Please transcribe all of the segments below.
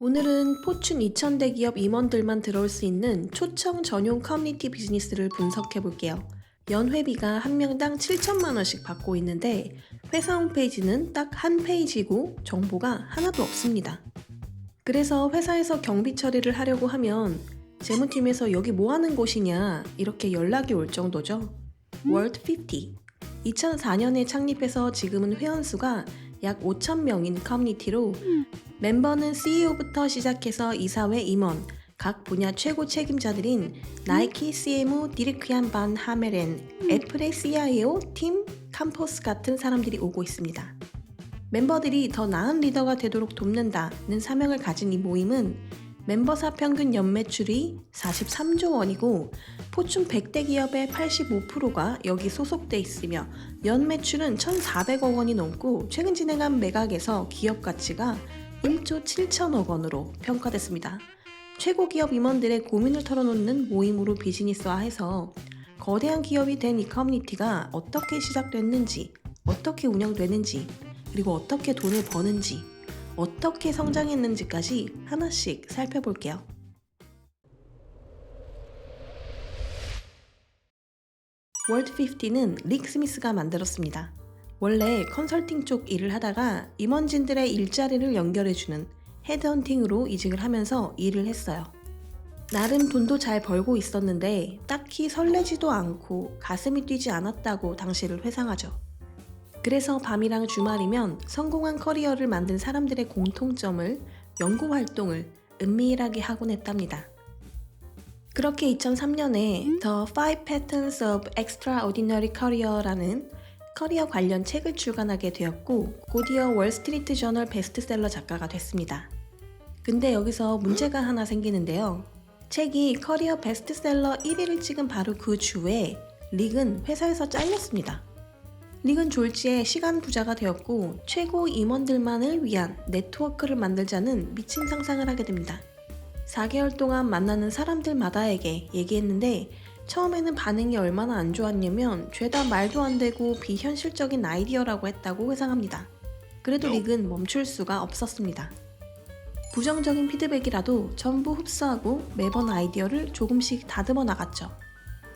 오늘은 포춘 2000 대기업 임원들만 들어올 수 있는 초청 전용 커뮤니티 비즈니스를 분석해 볼게요. 연회비가 한 명당 7천만 원씩 받고 있는데 회사 홈페이지는 딱 한 페이지고 정보가 하나도 없습니다. 그래서 회사에서 경비 처리를 하려고 하면 재무팀에서 여기 뭐 하는 곳이냐 이렇게 연락이 올 정도죠. 월드 50. 2004년에 창립해서 지금은 회원수가 약 5,000명인 커뮤니티로 멤버는 CEO부터 시작해서 이사회 임원, 각 분야 최고 책임자들인 나이키 CMO 디르크얀 반 하메렌, 애플의 CIO 팀 캄포스 같은 사람들이 오고 있습니다. 멤버들이 더 나은 리더가 되도록 돕는다는 사명을 가진 이 모임은 멤버사 평균 연매출이 43조 원이고 포춘 100대 기업의 85%가 여기 소속돼 있으며 연매출은 1,400억 원이 넘고 최근 진행한 매각에서 기업 가치가 1조 7천억 원으로 평가됐습니다. 최고 기업 임원들의 고민을 털어놓는 모임으로 비즈니스화해서 거대한 기업이 된 이 커뮤니티가 어떻게 시작됐는지, 어떻게 운영되는지, 그리고 어떻게 돈을 버는지, 어떻게 성장했는지까지 하나씩 살펴볼게요. 월드 50는 릭 스미스가 만들었습니다. 원래 컨설팅 쪽 일을 하다가 임원진들의 일자리를 연결해주는 헤드헌팅으로 이직을 하면서 일을 했어요. 나름 돈도 잘 벌고 있었는데 딱히 설레지도 않고 가슴이 뛰지 않았다고 당시를 회상하죠. 그래서 밤이랑 주말이면 성공한 커리어를 만든 사람들의 공통점을 연구활동을 은밀하게 하곤 했답니다. 그렇게 2003년에 The 5 Patterns of Extraordinary Career라는 커리어 관련 책을 출간하게 되었고 곧이어 월스트리트 저널 베스트셀러 작가가 됐습니다. 근데 여기서 문제가 하나 생기는데요. 책이 커리어 베스트셀러 1위를 찍은 바로 그 주에 릭은 회사에서 잘렸습니다. 릭은 졸지에 시간 부자가 되었고 최고 임원들만을 위한 네트워크를 만들자는 미친 상상을 하게 됩니다. 4개월 동안 만나는 사람들마다에게 얘기했는데 처음에는 반응이 얼마나 안 좋았냐면 죄다 말도 안 되고 비현실적인 아이디어라고 했다고 회상합니다. 그래도 릭은 멈출 수가 없었습니다. 부정적인 피드백이라도 전부 흡수하고 매번 아이디어를 조금씩 다듬어 나갔죠.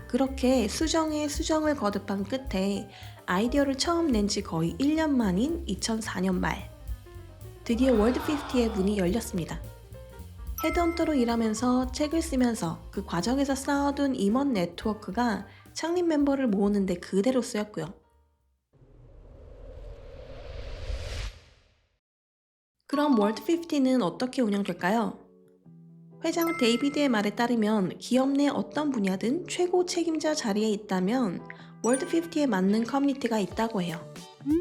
그렇게 수정에 수정을 거듭한 끝에 아이디어를 처음 낸 지 거의 1년 만인 2004년 말 드디어 월드 50의 문이 열렸습니다. 헤드헌터로 일하면서 책을 쓰면서 그 과정에서 쌓아둔 임원 네트워크가 창립 멤버를 모으는데 그대로 쓰였고요. 그럼 월드 50는 어떻게 운영될까요? 회장 데이비드의 말에 따르면 기업 내 어떤 분야든 최고 책임자 자리에 있다면 월드 50에 맞는 커뮤니티가 있다고 해요.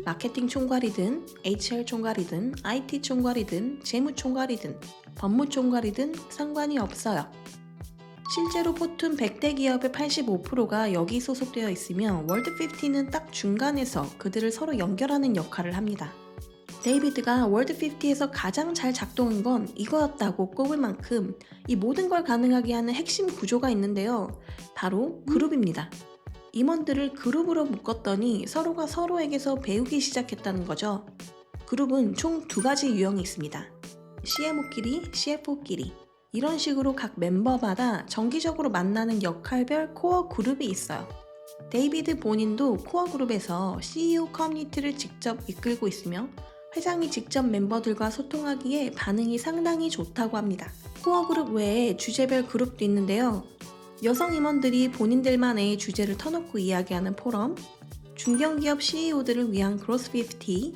마케팅 총괄이든 HR 총괄이든 IT 총괄이든 재무 총괄이든 법무 총괄이든 상관이 없어요. 실제로 포춘 100대 기업의 85%가 여기 소속되어 있으며 월드 50는 딱 중간에서 그들을 서로 연결하는 역할을 합니다. 데이비드가 월드 50에서 가장 잘 작동한 건 이거였다고 꼽을 만큼 이 모든 걸 가능하게 하는 핵심 구조가 있는데요. 바로 그룹입니다. 임원들을 그룹으로 묶었더니 서로가 서로에게서 배우기 시작했다는 거죠. 그룹은 총 2가지 유형이 있습니다. CMO끼리, CFO끼리 이런 식으로 각 멤버마다 정기적으로 만나는 역할별 코어 그룹이 있어요. 데이비드 본인도 코어 그룹에서 CEO 커뮤니티를 직접 이끌고 있으며 회장이 직접 멤버들과 소통하기에 반응이 상당히 좋다고 합니다. 코어 그룹 외에 주제별 그룹도 있는데요. 여성 임원들이 본인들만의 주제를 터놓고 이야기하는 포럼, 중견기업 CEO들을 위한 그로스 50,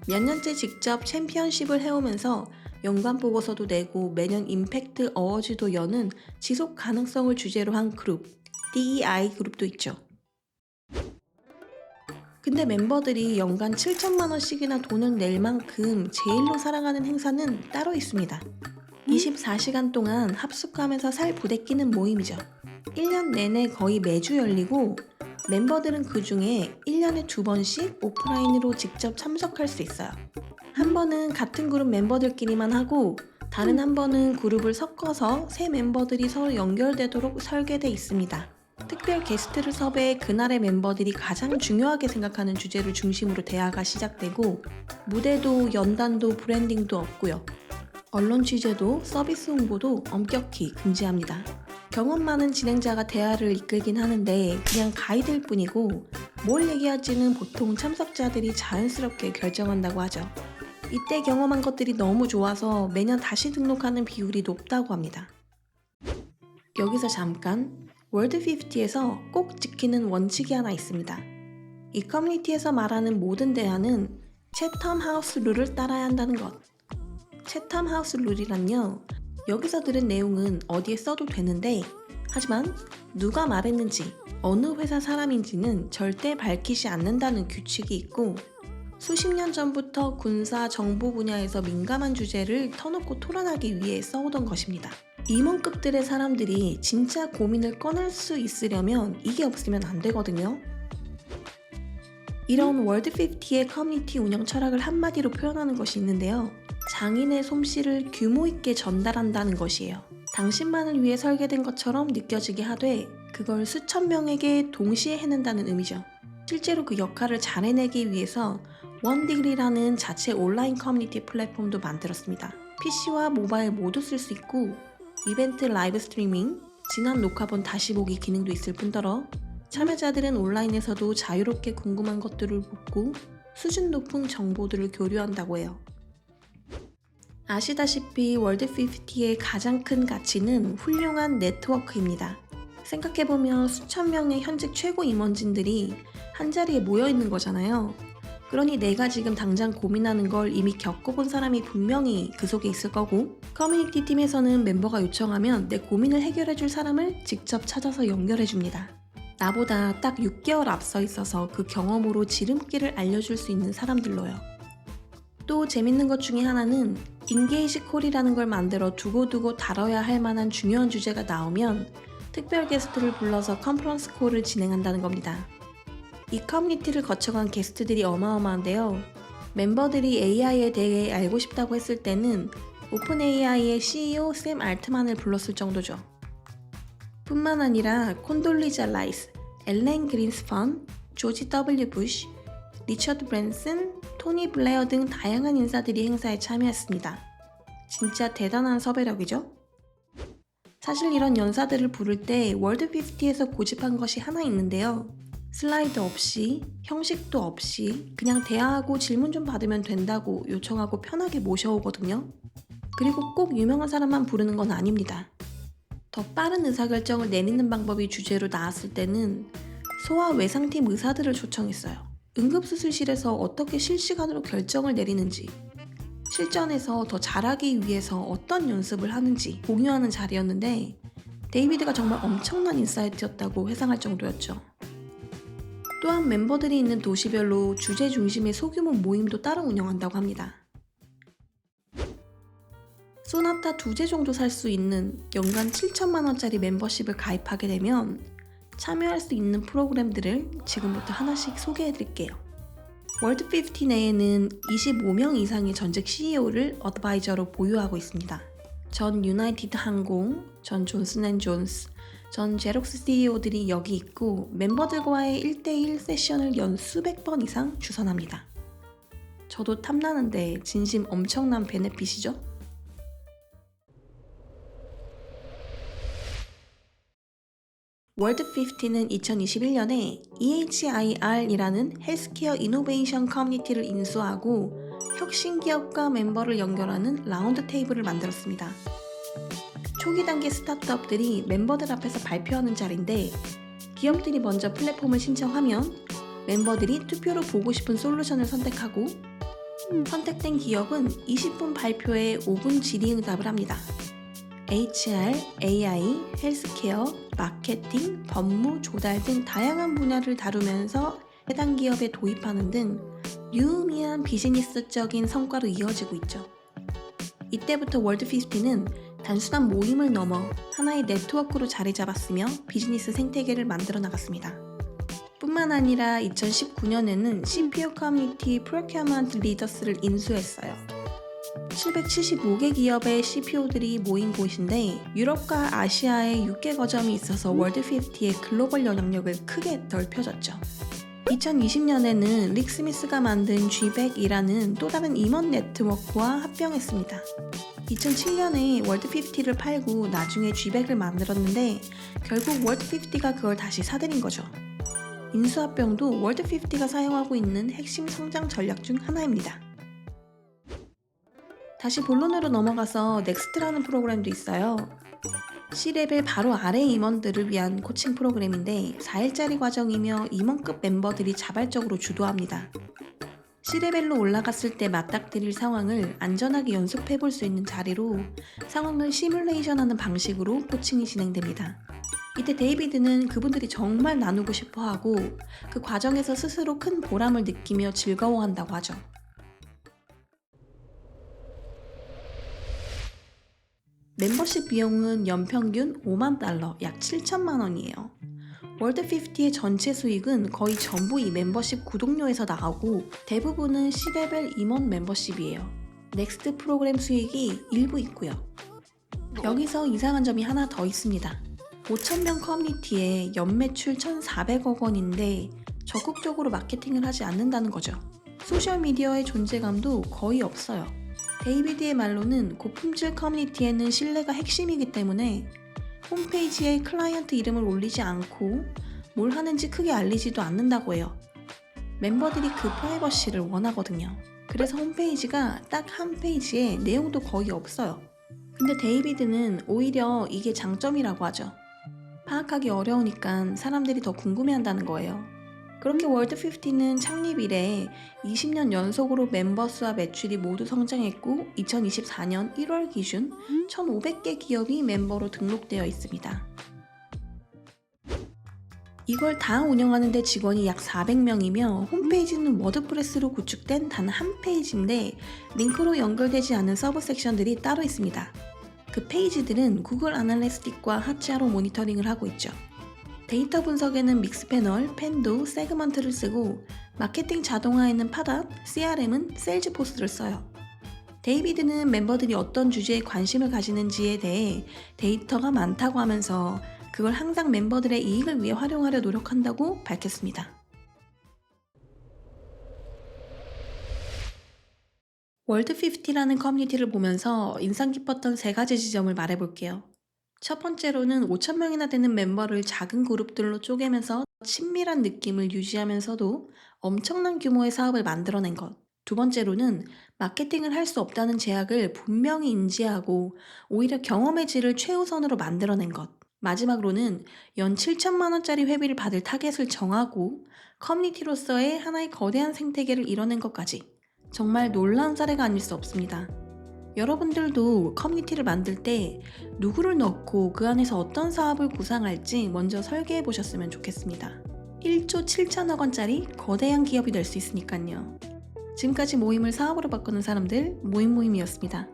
몇 년째 직접 챔피언십을 해오면서 연관 보고서도 내고 매년 임팩트 어워즈도 여는 지속 가능성을 주제로 한 그룹, DEI 그룹도 있죠. 근데 멤버들이 연간 7천만 원씩이나 돈을 낼 만큼 제일로 사랑하는 행사는 따로 있습니다. 24시간 동안 합숙하면서 살 부대끼는 모임이죠. 1년 내내 거의 매주 열리고 멤버들은 그 중에 1년에 2번씩 오프라인으로 직접 참석할 수 있어요. 한 번은 같은 그룹 멤버들끼리만 하고 다른 한 번은 그룹을 섞어서 새 멤버들이 서로 연결되도록 설계돼 있습니다. 특별 게스트를 섭외해 그날의 멤버들이 가장 중요하게 생각하는 주제를 중심으로 대화가 시작되고 무대도 연단도 브랜딩도 없고요. 언론 취재도 서비스 홍보도 엄격히 금지합니다. 경험 많은 진행자가 대화를 이끌긴 하는데 그냥 가이드일 뿐이고 뭘 얘기할지는 보통 참석자들이 자연스럽게 결정한다고 하죠. 이때 경험한 것들이 너무 좋아서 매년 다시 등록하는 비율이 높다고 합니다. 여기서 잠깐 월드 50에서 꼭 지키는 원칙이 하나 있습니다. 이 커뮤니티에서 말하는 모든 대화는 채텀 하우스 룰을 따라야 한다는 것. 채텀 하우스 룰이란요, 여기서 들은 내용은 어디에 써도 되는데 하지만 누가 말했는지 어느 회사 사람인지는 절대 밝히지 않는다는 규칙이 있고 수십 년 전부터 군사 정보 분야에서 민감한 주제를 터놓고 토론하기 위해 써오던 것입니다. 임원급들의 사람들이 진짜 고민을 꺼낼 수 있으려면 이게 없으면 안 되거든요. 이런 월드 50의 커뮤니티 운영 철학을 한마디로 표현하는 것이 있는데요. 장인의 솜씨를 규모 있게 전달한다는 것이에요. 당신만을 위해 설계된 것처럼 느껴지게 하되 그걸 수천 명에게 동시에 해낸다는 의미죠. 실제로 그 역할을 잘 해내기 위해서 원디그리라는 자체 온라인 커뮤니티 플랫폼도 만들었습니다. PC와 모바일 모두 쓸 수 있고 이벤트 라이브 스트리밍, 지난 녹화본 다시 보기 기능도 있을 뿐더러 참여자들은 온라인에서도 자유롭게 궁금한 것들을 묻고 수준 높은 정보들을 교류한다고 해요. 아시다시피 월드 50의 가장 큰 가치는 훌륭한 네트워크입니다. 생각해보면 수천 명의 현직 최고 임원진들이 한자리에 모여있는 거잖아요. 그러니 내가 지금 당장 고민하는 걸 이미 겪어본 사람이 분명히 그 속에 있을 거고, 커뮤니티 팀에서는 멤버가 요청하면 내 고민을 해결해줄 사람을 직접 찾아서 연결해줍니다. 나보다 딱 6개월 앞서 있어서 그 경험으로 지름길을 알려줄 수 있는 사람들로요. 또 재밌는 것 중에 하나는 인게이지 콜이라는 걸 만들어 두고두고 다뤄야 할 만한 중요한 주제가 나오면 특별 게스트를 불러서 컨퍼런스 콜을 진행한다는 겁니다. 이 커뮤니티를 거쳐간 게스트들이 어마어마한데요. 멤버들이 AI에 대해 알고 싶다고 했을 때는 오픈 AI의 CEO 샘 알트만을 불렀을 정도죠. 뿐만 아니라 콘돌리자 라이스, 엘렌 그린스펀, 조지 W. 부시, 리처드 브랜슨, 토니 블레어 등 다양한 인사들이 행사에 참여했습니다. 진짜 대단한 섭외력이죠? 사실 이런 연사들을 부를 때 월드 50에서 고집한 것이 하나 있는데요. 슬라이드 없이, 형식도 없이 그냥 대화하고 질문 좀 받으면 된다고 요청하고 편하게 모셔오거든요. 그리고 꼭 유명한 사람만 부르는 건 아닙니다. 더 빠른 의사결정을 내리는 방법이 주제로 나왔을 때는 소아 외상팀 의사들을 초청했어요. 응급수술실에서 어떻게 실시간으로 결정을 내리는지, 실전에서 더 잘하기 위해서 어떤 연습을 하는지 공유하는 자리였는데 데이비드가 정말 엄청난 인사이트였다고 회상할 정도였죠. 또한 멤버들이 있는 도시별로 주제 중심의 소규모 모임도 따로 운영한다고 합니다. 소나타 2제 정도 살 수 있는 연간 7천만 원짜리 멤버십을 가입하게 되면 참여할 수 있는 프로그램들을 지금부터 하나씩 소개해드릴게요. 월드 50 내에는 25명 이상의 전직 CEO를 어드바이저로 보유하고 있습니다. 전 유나이티드 항공, 전 존슨앤존스, 전 제록스 CEO들이 여기 있고 멤버들과의 1대1 세션을 연 수백 번 이상 주선합니다. 저도 탐나는데 진심 엄청난 베네핏이죠? 월드 50는 2021년에 EHIR이라는 헬스케어 이노베이션 커뮤니티를 인수하고 혁신 기업과 멤버를 연결하는 라운드 테이블을 만들었습니다. 초기 단계 스타트업들이 멤버들 앞에서 발표하는 자리인데 기업들이 먼저 플랫폼을 신청하면 멤버들이 투표로 보고 싶은 솔루션을 선택하고 선택된 기업은 20분 발표에 5분 질의응답을 합니다. HR, AI, 헬스케어, 마케팅, 법무, 조달 등 다양한 분야를 다루면서 해당 기업에 도입하는 등 유의미한 비즈니스적인 성과로 이어지고 있죠. 이때부터 월드 50는 단순한 모임을 넘어 하나의 네트워크로 자리 잡았으며 비즈니스 생태계를 만들어 나갔습니다. 뿐만 아니라 2019년에는 CPU 커뮤니티 프로큐어먼트 리더스를 인수했어요. 775개 기업의 CPO들이 모인 곳인데 유럽과 아시아에 6개 거점이 있어서 월드 50의 글로벌 영향력을 크게 넓혀졌죠. 2020년에는 릭 스미스가 만든 G백이라는 또 다른 임원 네트워크와 합병했습니다. 2007년에 월드 50를 팔고 나중에 G백을 만들었는데 결국 월드 50가 그걸 다시 사들인 거죠. 인수합병도 월드 50가 사용하고 있는 핵심 성장 전략 중 하나입니다. 다시 본론으로 넘어가서 넥스트라는 프로그램도 있어요. C레벨 바로 아래 임원들을 위한 코칭 프로그램인데 4일짜리 과정이며 임원급 멤버들이 자발적으로 주도합니다. C레벨로 올라갔을 때 맞닥뜨릴 상황을 안전하게 연습해 볼 수 있는 자리로 상황을 시뮬레이션하는 방식으로 코칭이 진행됩니다. 이때 데이비드는 그분들이 정말 나누고 싶어 하고 그 과정에서 스스로 큰 보람을 느끼며 즐거워한다고 하죠. 멤버십 비용은 연평균 $50,000, 약 7천만 원이에요. 월드 50의 전체 수익은 거의 전부 이 멤버십 구독료에서 나오고 대부분은 C레벨 임원 멤버십이에요. 넥스트 프로그램 수익이 일부 있고요. 여기서 이상한 점이 하나 더 있습니다. 5,000명 커뮤니티에 연매출 1,400억 원인데 적극적으로 마케팅을 하지 않는다는 거죠. 소셜미디어의 존재감도 거의 없어요. 데이비드의 말로는 고품질 커뮤니티에는 신뢰가 핵심이기 때문에 홈페이지에 클라이언트 이름을 올리지 않고 뭘 하는지 크게 알리지도 않는다고 해요. 멤버들이 그 프라이버시를 원하거든요. 그래서 홈페이지가 딱 한 페이지에 내용도 거의 없어요. 근데 데이비드는 오히려 이게 장점이라고 하죠. 파악하기 어려우니까 사람들이 더 궁금해한다는 거예요. 그렇게 월드 50는 창립 이래 20년 연속으로 멤버 수와 매출이 모두 성장했고 2024년 1월 기준 1,500개 기업이 멤버로 등록되어 있습니다. 이걸 다 운영하는데 직원이 약 400명이며 홈페이지는 워드프레스로 구축된 단 한 페이지인데 링크로 연결되지 않은 서브 섹션들이 따로 있습니다. 그 페이지들은 구글 아날리티크와 핫자로 모니터링을 하고 있죠. 데이터 분석에는 믹스패널, 펜도, 세그먼트를 쓰고 마케팅 자동화에는 파닷, CRM은 세일즈포스를 써요. 데이비드는 멤버들이 어떤 주제에 관심을 가지는지에 대해 데이터가 많다고 하면서 그걸 항상 멤버들의 이익을 위해 활용하려 노력한다고 밝혔습니다. 월드 50라는 커뮤니티를 보면서 인상 깊었던 3가지 지점을 말해볼게요. 첫 번째로는 5,000명이나 되는 멤버를 작은 그룹들로 쪼개면서 친밀한 느낌을 유지하면서도 엄청난 규모의 사업을 만들어낸 것. 두 번째로는 마케팅을 할 수 없다는 제약을 분명히 인지하고 오히려 경험의 질을 최우선으로 만들어낸 것. 마지막으로는 연 7천만 원짜리 회비를 받을 타겟을 정하고 커뮤니티로서의 하나의 거대한 생태계를 이뤄낸 것까지 정말 놀라운 사례가 아닐 수 없습니다. 여러분들도 커뮤니티를 만들 때 누구를 넣고 그 안에서 어떤 사업을 구상할지 먼저 설계해 보셨으면 좋겠습니다. 1조 7천억 원짜리 거대한 기업이 될 수 있으니까요. 지금까지 모임을 사업으로 바꾸는 사람들 모임이었습니다.